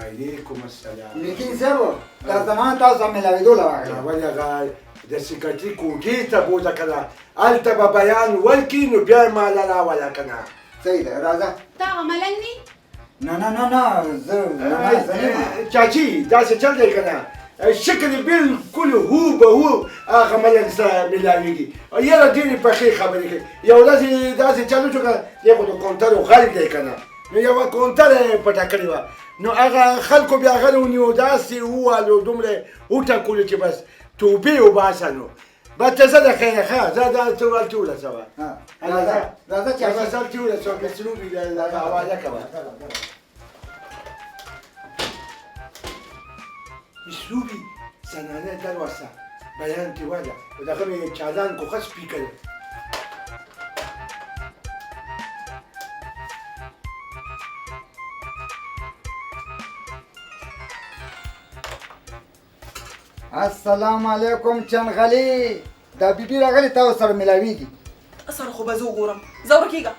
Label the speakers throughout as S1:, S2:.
S1: علیکم السلام.
S2: لیکن صاحب دا زمان تاسو سره ملاوېدو راغلی.
S1: ولې هغه د سکرټري کوټې ته بوځه که نه هلته به بیان ورکړي نو بیا یې ماله راوله که نه.
S2: صحیح ده راځه.
S3: تا هغه ملنګ نه
S2: نه زه نه
S1: چاچي داسې چل دی که نه شکل یې بلکل هو به هو هغه ملنګ سره ملاوېږي. یاره ډېرې پخې خبرې کوي. یو ورځ یې داسې چل وشو که دی خو د کونترو غل دی که نه نو یوه کونتره یې پټه کړې وه نو هغه خلکو بیا هغه ونیو داسې ووالو دومره وټکولو چې بس توبې وباسه نو بچه زه د خیره ښه زه دا څه ورته ورسوه
S2: راځه چې
S1: هغه سر چې ورسوه مسلوبي د حواله کوه مسلوبي زنانه در واسه بیان کې واده و دغه مې چالان کو ښه سپیکر
S2: السلام علیکم چنغلي دا بیبي راغلې تاسو سره ملاوېږي.
S4: سره خو به زه وګورم زه ورکېږه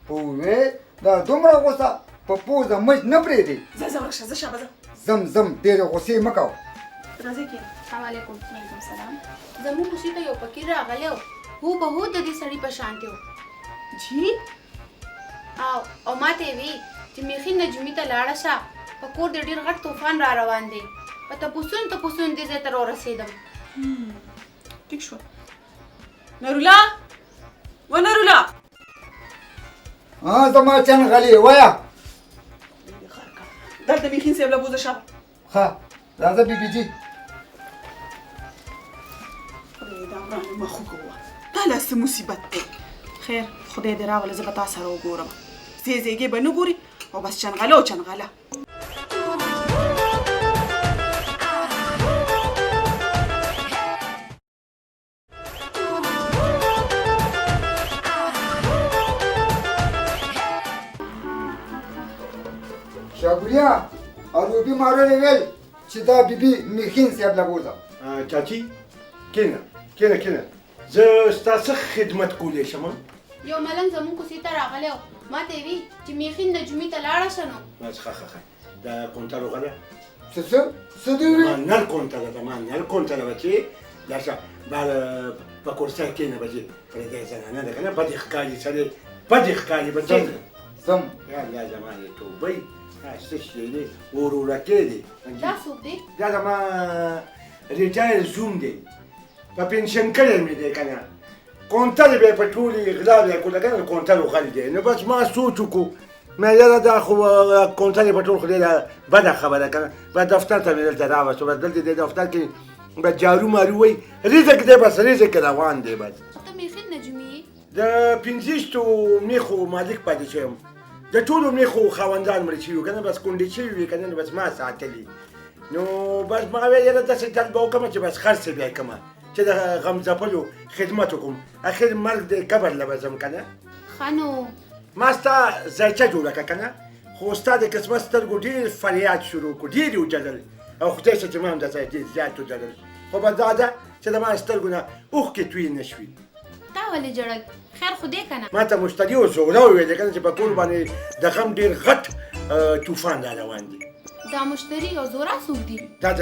S2: پوهې دا دومره غوسه په پوزه مچ نه پرېږدي.
S4: زه ورکشه زه شابه
S2: زم ډېرې غوسې مه کوه.
S4: راځئ کښېنه.
S3: السلام علیکم. وعلیکم سلام. زموږ خوشي ته یو فقیر راغلی و هو به هو د دې سړي په شانتې و
S4: جی
S3: او ما ته یې وی چې میخي نجمي ته لاړه شه په کور دې ډېر غټ طوفان را روان دی په تپوسون دې ځای ته راورسېدم.
S4: ټیک شوه. نرولا و نرولا
S2: زما چنغلي وایه.
S4: دلته میخین صاحب له بوزه شابه.
S2: ښه راځه بیبي جي.
S4: خدای دا ورانه مخ وکوه دا لا څه مصیبت دی. خیر خدای دې راوله زه به تا سره وګورم. زیږې به نه ګوري او بس چنغله او چنغله.
S2: شاګوریا او روبي مارولې ویل چې دا بیبي میخین صاحب له بوځه.
S1: چاچي کېنه زه ستا څه خدمت کولی شم.
S3: یو ملنګ زموږ کوڅې ته راغلی و ما ته یې وی چې میخي نجمي ته لاړه شه نو
S1: بس ښه دا کونترو غله
S2: څه دې وویل؟
S1: ما نر کونتره ده ما نر کونتره بچې لاړ شه بهر په کورسۍ کښېنه بچې پرېږدی زنانه ده که نه بدې ښکاري سړی بدې ښکاري به
S2: زم
S1: یا الله زما دې توبۍ څه شی دی ورورکې دی
S3: دا څوک دی؟
S1: دا زما ریټایر زوم دی په پنشن کړی مې دی که نه کونتر بیا په ټولې غلا بیا کړو که نه کونتر غل دی نو بس ما سوچ وکړو مې یاره دا خو کونتر یې په ټول خو ډېره بده خبره که نه به دفتر ته مې دلته راوستو بس دلته دې دفتر کې به جارو مارو وایي رزق دی بس رزق روان دی بس
S3: ته میخي نجمي یې؟
S1: د 50 میخو مالک پاتې شوی د ټولو میخو خاوندان مړه شوي که نه بس کونډې شوي وي که نه بس ما ساتلي نو بس ما ویل یاره داسې چل به وکړمه چې بس خرڅ بیا کړمه چې د غمځپلو خدمت وکړم اخر مرګ د قبر له به ځم که نه
S3: ښه نو
S1: ما ستا ځایچه جوړه کړه که نه خو ستا د قسمت سترګو ډېر فریاد شروع کړو ډېر یې وجلل او خدای شه چې ما هم درته ډېر زیات وجلل خو بس دا ده چې د ما سترګو نه اوښکې تویې نه شوي
S3: تا ولې ژړل خیر خو دی که نه
S1: ما ته مشتري و زوره وویلې که نه چې په کور باندې د غم ډېر غټ طوفان را روان دی
S3: دا مشتري او زورا څوک دي؟
S1: دا د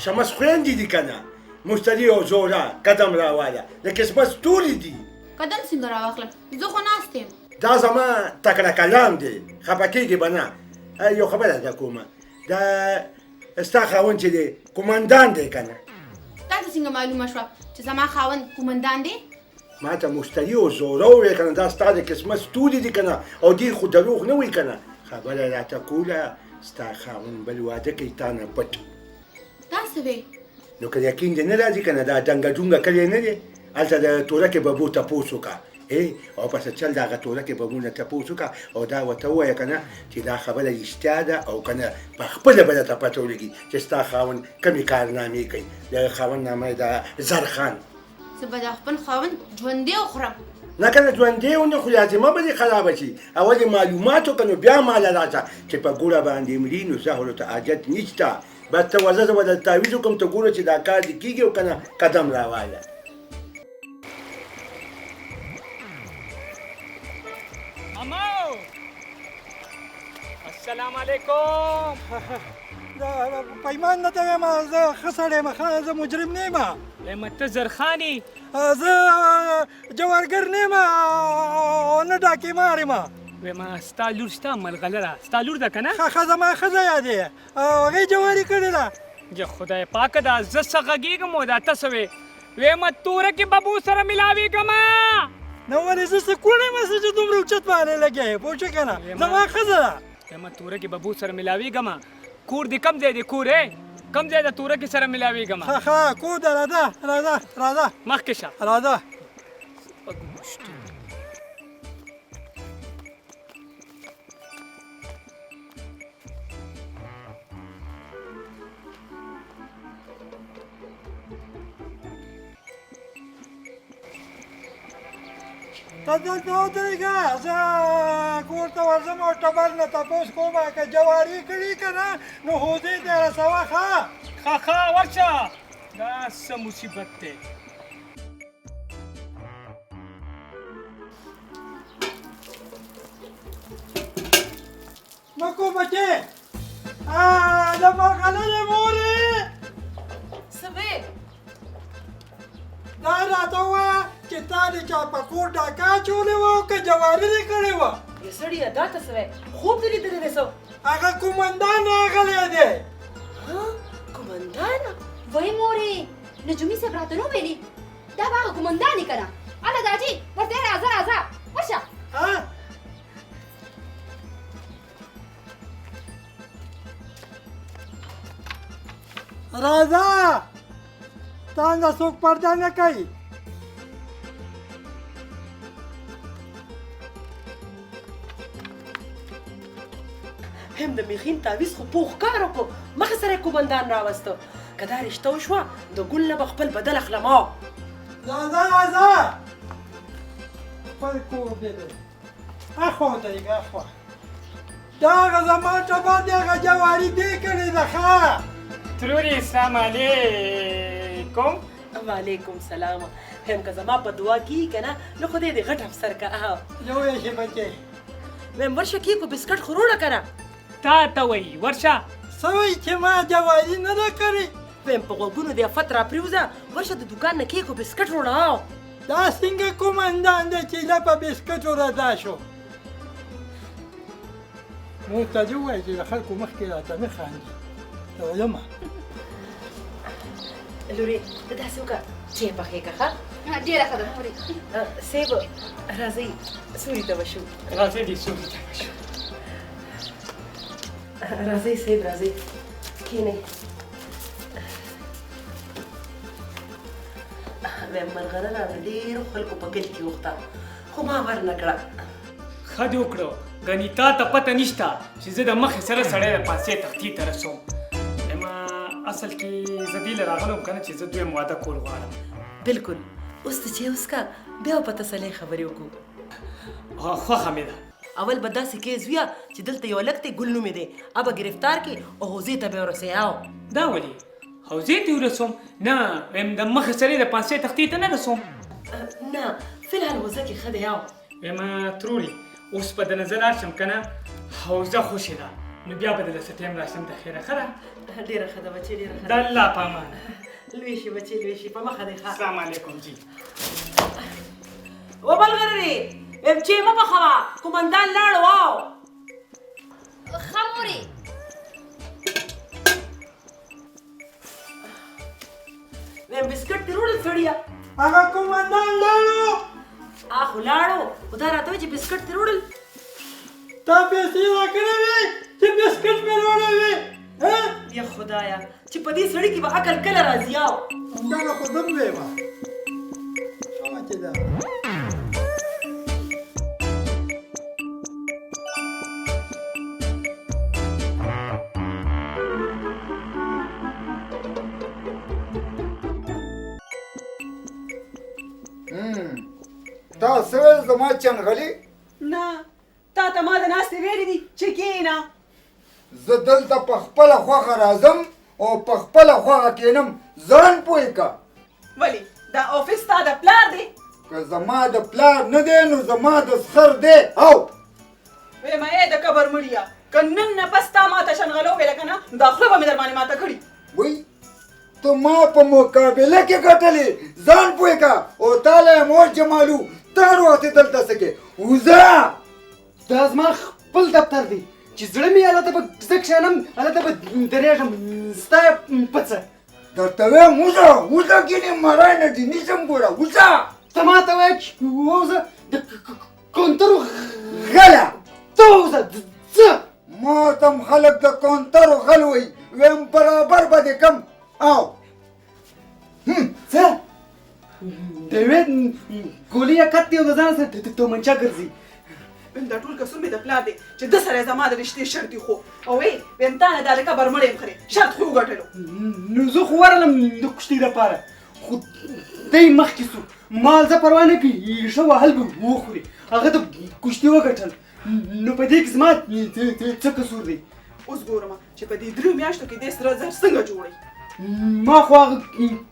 S1: شمس خویندې دي که نه مشتري او زوره قدم راواله د قسمت ستوري دي
S3: قدم څنګه راواخلم زه خو ناست یم
S1: دا زما تکړه کلام دی خفه کېږي به نه یو خبره ده کومه دا ستا خاوند چې دی قومندان دی که نه
S3: تا ته څنګه معلومه شوه چې زما خاوند قومندان دی؟
S1: ما ته مشتري او زوره وویل که نه دا ستا د قسمت ستوري دي که نه او دې خو دروغ نه وایي که نه خبره یې راته کوله ستا خاوند بل واده کوي تا نه پټ
S3: دا څه وی؟
S1: نو که یقین دې نه راځي که نه دا ډنګه ډونګه کلی نه دی هلته د تورکې ببو تپوس وکړه او پس چل د هغه تورکې ببو نه تپوس وکړه او دا ورته ووایه که نه چې دا خبره رښتیا ده او که نه په خپله به درته پته ولګي چې ستا خاوند کمې کارنامې کوي د خاوند نامه یې د زرخان
S3: زه به د خپل خاوند ژوندی وخورم
S1: نه که نه ژوندی ونه خو لازمه به دې خرابه شي اول یې معلومات وکړه نو بیا ماله راشه چې په ګوره باندې مري نو سهلو ته حاجت نشته بس ته ورځه زه به درته تعویض وکړم ته ګوره چې دا کار دې کېږي او که نه قدم راواله
S5: السلام علیکم.
S6: پیمان نه ته وایم زه ښه سړی یم ښه زه مجرم نه یم
S5: وایم ته زرخاني
S6: زه جوارګر نه یم او نه ډاکې یم
S5: وایم ستا لور شته ملغلره ستا لور ده که نه؟
S6: ښه زما ښځه یادې او هغې جواري کړې ده.
S5: یا خدای پاکه دا زه څه غږېږم او دا ته څه وې وایم توره کې ببو سره ملاوېږم.
S6: نو ولې زه څه کوڼ یم چې دومره اوچت باندې لګیا پوه شوې که نه زما ښځه ده.
S5: وایم توره کې ببو سره ملاوېږم. کور دې کم ځای دی کور کم ځای د توره کې سره ملاوېږم.
S6: ښه کور ده راځه
S5: مخکې شه
S6: راځه. ته دلته ودرېږه زه کور ته ورځم او ټبر نه تپوس کوم که جواري کړي که نه نو حوزې ته یې رسوه
S5: ښه ورشه دا څه مصیبت دی.
S6: مکو بچې د مرغلرې مورې
S4: څه وې؟
S6: دا راته ووایه چې تا د چا په کور ډاکه اچولې وه او که جواري دې کړې وه؟
S7: یا سړیه دا ته څه وی خوب دې لیدلی دی څه؟
S6: هغه کومندان راغلی دی.
S7: کومندان؟
S3: وای مورې نجومي صاحب راته نو ویلي دا به هغه قومندان یې که نه. هله داجي ورته راځه ورشه.
S6: راځه تانده څوک پرده نه کوي.
S7: هم د میخین تعویض خو پوخ کار وکړو مخې سره یې کومندان راوسته که دا رشته وشوه د ګل نه به خپل بدل اخلمه.
S6: راځه خپل کور دې دی اخوا درېږه اخوا. دا هغه زما ټبر دی هغه جواري دې کړې ده ښه.
S5: تروري السلام علیکم.
S7: وعلیکم سلام. هم که زما په دعا کېږي که نه نو خدای دې غټ افسر که.
S6: یو یې شي بچې
S7: ویم ورشه کېکو بسکټ خو روړه که نه.
S5: تا ته وایي ورشه.
S6: څه وایي چې ما جواري نه ده کړې؟
S7: ویم په غوږونو دې افت را پرېوځه ورشه د دوکان نه کېکو بسکټ روړه.
S6: دا څنګه کومندان دی چې له په بسکټو رضا شو؟ نو ته دې ووایي چې د خلکو مخکې راته نه خاندي. ته ویمه
S7: لورې ته داسې وکړه چای پخې که ښه.
S3: ډېره ښه ده مورې.
S7: صیب راځئ سوري ته وشو.
S5: راځئ دې سوري ته وشو.
S7: راځئ صیب راځئ کښېنئ. ویم مرغلره د ډېرو خلکو په کلي کې وخته خو ما ورنه کړه.
S5: ښه دې وکړو ګنې تا ته پته نشته چې زه د مخې سره سړی د پاسې تختې ته رسوم. اصل کې زه دې له راغلم که نه چې زه دویم واده کول غواړم.
S7: بلکل اوس ته چې وڅښه بیا په تسلۍ خبرې وکړو.
S5: خوښه مې ده.
S7: اول به داسې کیس ویه چې دلته یو هلک دی ګل نومې دی ابه ګرفتار کړي او حوزې ته به یې ورسوي.
S5: دا ولې حوزې ته یې ورسوم؟ نه وایم د مخې سره یې د پاسې تختې ته نه رسوم.
S7: نه فلحال حوزه کې ښه دی.
S5: وایم تروري اوس به د نظر راشم که نه حوزه خوشې ده نو بیا به دلته ټایم راشم د خیره ښه ده.
S7: ډېره ښه ده بچې ډېره ښه
S5: د الله په امان.
S7: لوی شي بچې لوی شي په مخه دی.
S5: السلام علیکم جی.
S7: وملغررې ویم چې مه پخوه کومندان لاړو.
S3: ښه مورې.
S7: ویم بسکټ دې وروړل سړیه.
S6: هغه کومندان لاړو.
S7: خو لاړو خو دا راته وایي چې بسکټ دې وروړل.
S6: تا پیسې راکړې وې چې بسکټ مې وروړی وې.
S7: یا خدایا چې په دې سړي کې به عقل کله راځي.
S6: همدغه خو زه م ویمه ښه چې ده.
S2: تا څه ویل زما چنغلي؟
S4: نه تا ته ما د ناستې ویلي دي چې کښېنه.
S2: زه دلته په خپله خوښه راځم او په خپله خوښه کښېنم. ځان پوه که
S4: ولې دا افس ستا د پلار دی؟
S2: که زما د پلار نه دی نو زما د سخر دی. او
S4: ویمه ای د قبر مړیه که نن نه پس تا ماته شنغلو ویله که نه دا خوله به مې در باندې ماته کړي
S2: وای ته ما په مقابله کې ګټلې ځان پوه کا او تاله مور جمالو تار وته دلته سکے وزا
S8: دا زما خپل دفتر دی چې زړه مې هلته به زه کښېنم هلته به درېږم ستا په څه
S2: درته وایم وزه کینې مرای نه دي نیسم ګوره وزه
S8: ته ما ته وایه چې ووځه د کونترو
S2: غله
S8: ته ووځه څه
S2: ما تم خلک د کونترو غل وی ویم برابر به دې کم او
S8: څه د یوې ګولۍ یا کت دی او د ځان سره تومنچه ګرځي
S4: دا ټول کسون مې د پلار دی چې ده سره یې زما د رشتې شرط دي خو او وی ویم تا نه دا لکه برمړی یم خرې شرط خو وګټلو
S8: نو زه خو ورغلم د کشتۍ دپاره خو دی مخکې سو مال زه پروا نه کوي ښه وهل به وخوري هغه د کشتۍ وګټل نو په دې کې زما څه قصور دی
S4: اوس ګورم چې په دې 3 میاشتو کې دې سره زر څنګه جوړوي
S8: ما خو هغه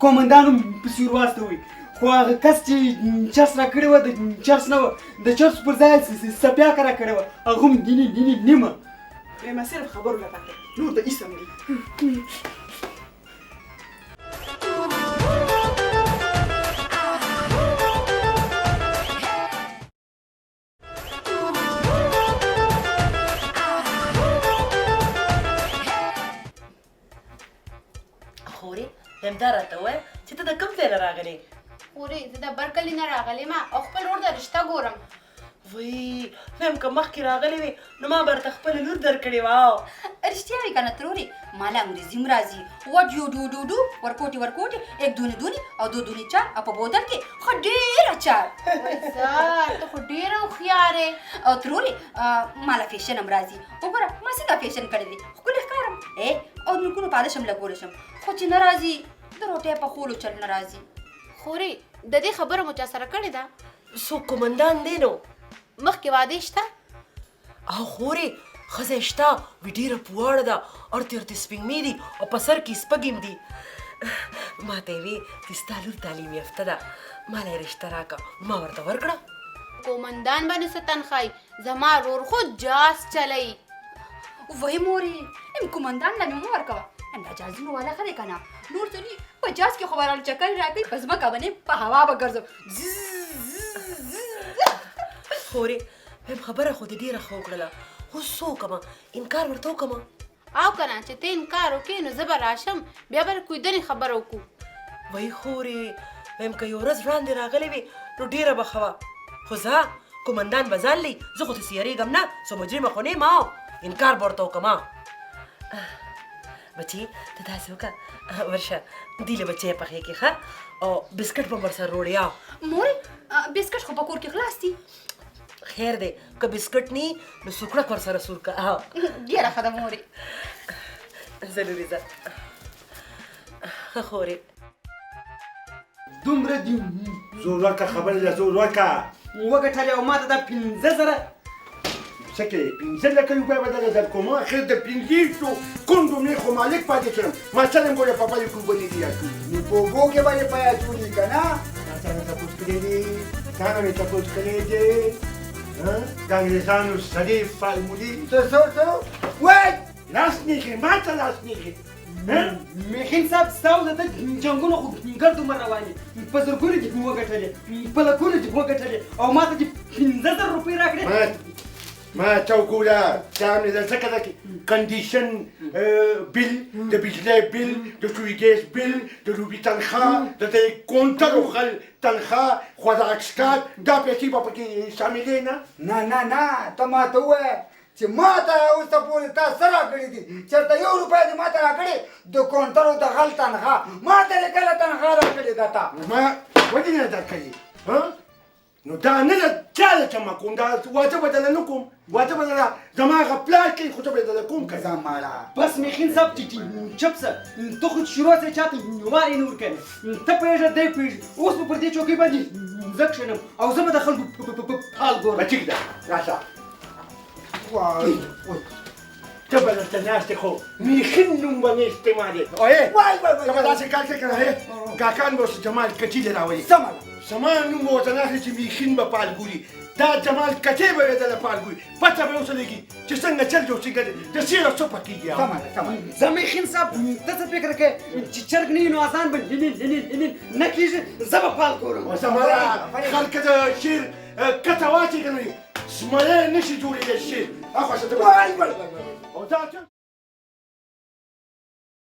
S8: قومندان پسې ور واستوئ خو هغه کس چې چرس را کړې وه د چرس نه وه د چرس پر ځای څپیاکه را کړې وه هغه هم نیمه
S4: ما صرف خبرو لپاره نور د اسم دی
S7: خورې همدا راته ووایه چې ته د کوم ځای نه راغلې
S3: خورې زه د برکلي نه راغلی ما او خپل ورور د رشته ګورم
S7: وی ویم که مخکې راغلی وې نو ما به درته خپله لور درکړې وه
S9: رښتیا وي که نه ترورې ماله انګریزي هم راځي وټ یو ډو ورکوټي ایک دونې دونې او دو دونې چار او په بوتل کې ښه ډېر اچار
S3: وای ته خو ډېره هوښیار یې
S9: او ترورې ماله فیشن هم راځي وګوره ما څنګه فیشن کړی دی ښکلې ښکارم او د نوکونو پالش هم لګولی شم خو چې نه راځي د روټۍ پخولو چل نه راځي
S3: خورې د دې خبره مو چا سره کړې ده
S7: څوک قمندان دی نو
S3: مخکې واده شته
S7: او خورې ښځه شته وی ډېره پواړه ده ارتې سپینمې دي او په سر کې سپږې هم دي ما ته یې وې چې ستا لور تعلیم یافته ده ما له یې رشته راکړه ما ورته ورکړه
S3: قومندان باندې څه تنخواهی زما ورور خو جاز چلی
S9: وای مورې ام کومندان لا مې مو ورکوه دا جازونو والا ښه دی که نه نور څه دي په جاز کې خو برالو چکر راکوي په ځمکه باندې په هوا به ګرځم
S7: خورې ویم خبره خو دې ډېره ښه وکړله اوس څه وکړمه انکار ورته وکړمه
S3: او که نه چې ته انکار وکړې نو زه به راشم بیا به کویدنې خبره وکړو
S7: وای خورې ویم که یو ورځ وړاندې راغلی وې نو ډېره به ښه وه خو زه قومندان به ځان لي زه خو تاسې یېرېږم نه څه مجرمه خو نه یم انکار به ورته وکړم بچی ته داسې وکړه ورشه دوی له بچی پخې کې ښه او بسکټ به ورسره روړیا
S9: مورې بسکټ خو په کور کې خلاص دي
S7: خیر دی که بسکټ نی نو سوکړک ورسره سور که
S9: ډېره ښه ده مورې
S7: ضروري ده ښه خورې
S8: دومره دي
S1: زورواکه خبرې ده زورواکه
S8: وګټلې او ما ته دا 15,000
S1: څه کوې 15 روپۍ به درله درکوم اخر د 50 کونډو مې خو مالک پاتې کړم ما چلم ګوره په پلي کوبنې دي یاد کړي
S2: نو په اوبو کې به یې پیا چولي که نه
S1: تا څنګه تپوس کړی دي تا نه مې تپوس کړی دی د انګرېزانو سړي فارمولي
S2: څه وای
S1: لاس نیغې ما ته لاس نیغې
S8: میخین صاحب ستا او د ده جنګونه خو ګرد عمر روان دي په زرګونو دي وګټلې په لکونو دي وګټلې او ما ته دې 15,000 روپۍ راکړې
S1: ما ته وګوره دا مې در څه کړه کنډیشن بیل د بجلی بیل د شوي ګیس بیل د لوبي تنخواه د دې کونټرو خل تنخواه خوراکسکات دا پیسې به پکې شاملې نه
S2: نه ته ما ته ووایه چې ما ته اوسه پورې تا څه راکړي دي چېرته 1 روپۍ دې ما ته راکړې د کونټرو د غل تنخواه ما ته دې کله تنخواه راکړې ده تا
S1: ما ولې نه درکوي نو دا نه ده چا له جمع کوم دا واده به دله نه کوم واده به دله زما هغه پلار کوي خو ته به دله کوم که
S2: ځه ماړه
S8: بس میخین صاحب چپ سه ته خو شروع سه چاته وارې نه ورکوې ته پوهېږه دی پوهېږي اوس به پر دې چوکۍ باندې زه کښېنم او زه به د خلکو حال ګورم
S1: ټیک ده راشه
S2: وای
S1: ته به درته ناست خو میخین نوم به نه استعمالې ته به داسې کار کوې که نه ګاکان به اوس جمال کچیلې راولي زما نوم به ورته نه اخلي چې میخین به پال ګوري دا جمال کټې به یې دله پال ګوري پته به یې ورته لګي چې څنګه چل جو څنګه د سیره څه پکېږي
S2: سمه ده سمه ده
S8: زمیخین صاحب ته څه فکر کوې چې چرګ نه وي نو آسان به نه کېږي زه به پال کوم
S1: زمرا خلک د شیر کته واچي که نه زمری نه شي جوړېدی شیر اخوا شه ته او دا